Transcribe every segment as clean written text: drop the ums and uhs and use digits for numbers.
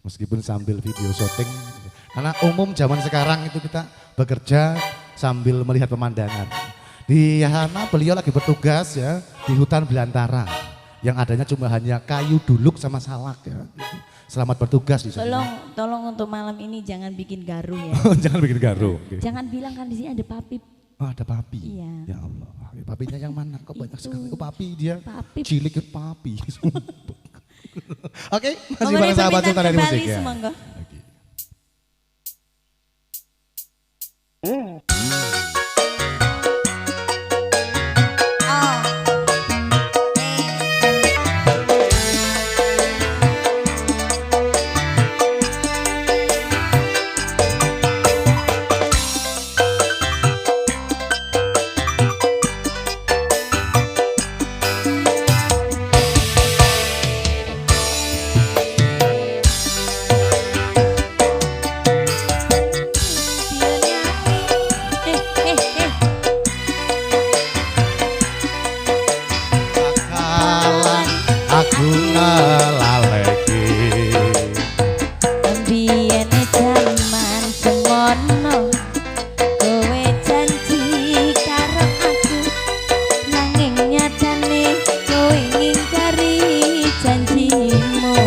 Meskipun sambil video syuting. Karena umum zaman sekarang itu kita bekerja sambil melihat pemandangan. Di sana beliau lagi bertugas ya di hutan belantara. Yang adanya cuma hanya kayu duluk sama salak ya. Selamat bertugas di sana. Tolong untuk malam ini jangan bikin garu ya. Jangan bikin garu. Okay. Jangan bilang kan di sini ada papi. Oh, ada papi. Iya. Ya Allah. Papinya yang mana? Kok banyak sekali. Kok papi dia? Papi. Cilik papi. Oke, masih para sahabat Sultan dari musik ya. Semangga. Aku ngelaleki Biyen jaman semono kowe janji karo aku nanging nyatane kowe ngingkari janjimu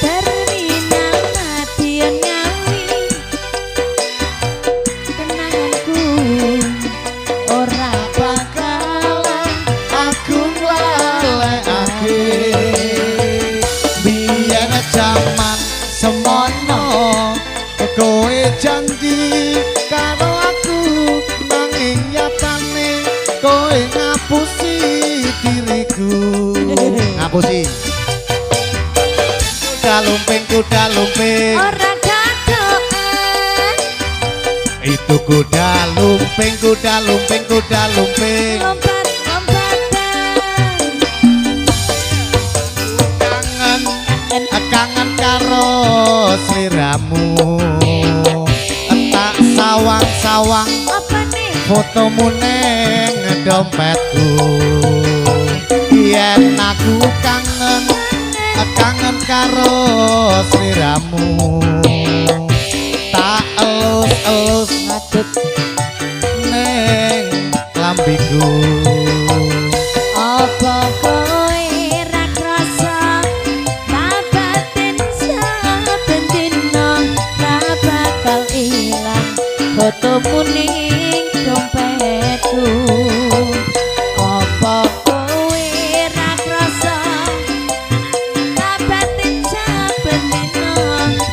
terminal madiun ngawi kenanganku ora bakalan aku ngelaleki biyen jaman semono kowe janji karo aku nanging nyatane kowe ngapusi diriku. Ngapusi kuda lumping ora gadoan itu kuda lumping lompat-lompatan kangen karo sliramu tak sawang apa nih fotomu neng dompetku yen aku kangen karo sliramu tak elus ngadut neng lambiku. apa kowe ra krasa batin saben dina ra bakal ilang fotomu ning dompetku apa kowe ra krasa batin saben dina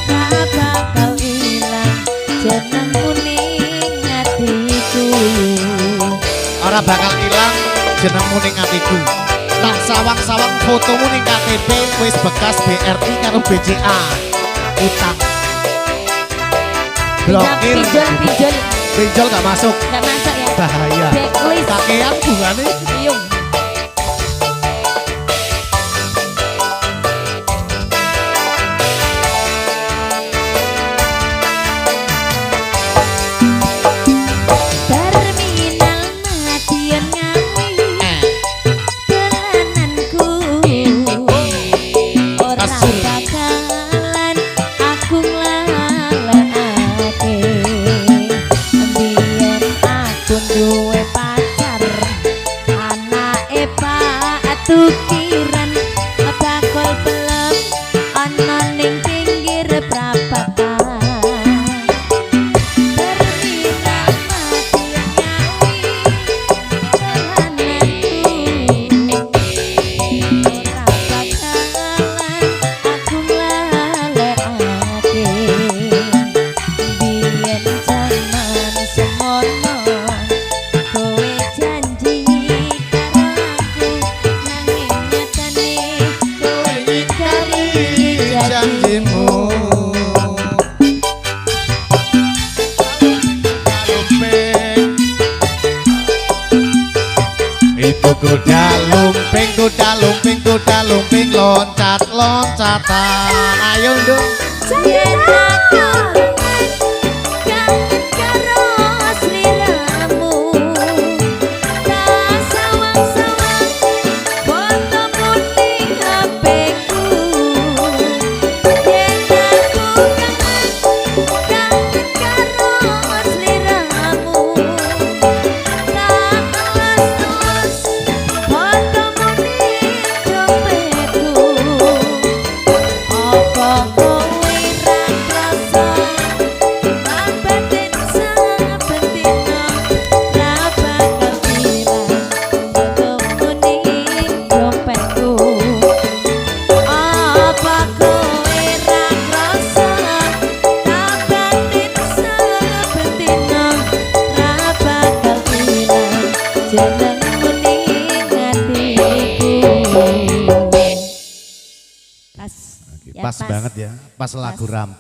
ra bakal ilang jenengmu ning atiku. Ora bakal ilang jenengmu ning atiku. Tak sawang-sawang fotomu ning KTP wis bekas BRI karo BCA. Utang. Blokir. Pinjol gak masuk. Gak masuk ya. Bahaya. Blacklist. Kakean bungane. Yung. Terminal madiun ngawi dolananku ora bakalan aku nglalekake biyen aku duwe pacar anake Pak Tukiran bakul belum ana ning pinggir prapatan terminal madiun ngawi dolananku ora bakalan aku nglalekake biyen jaman semono kowe janji karo aku nanging nyatane kowe ngingkari janjimu. Itu kuda lumping loncat-loncatan. Ayo dong. Saya takut kangen karo sliramu tak sawang-sawang fotomu ning HP-ku jenengmu ning hatiku. Pas. Oke, Ya, pas banget ya, pas lagu rampung.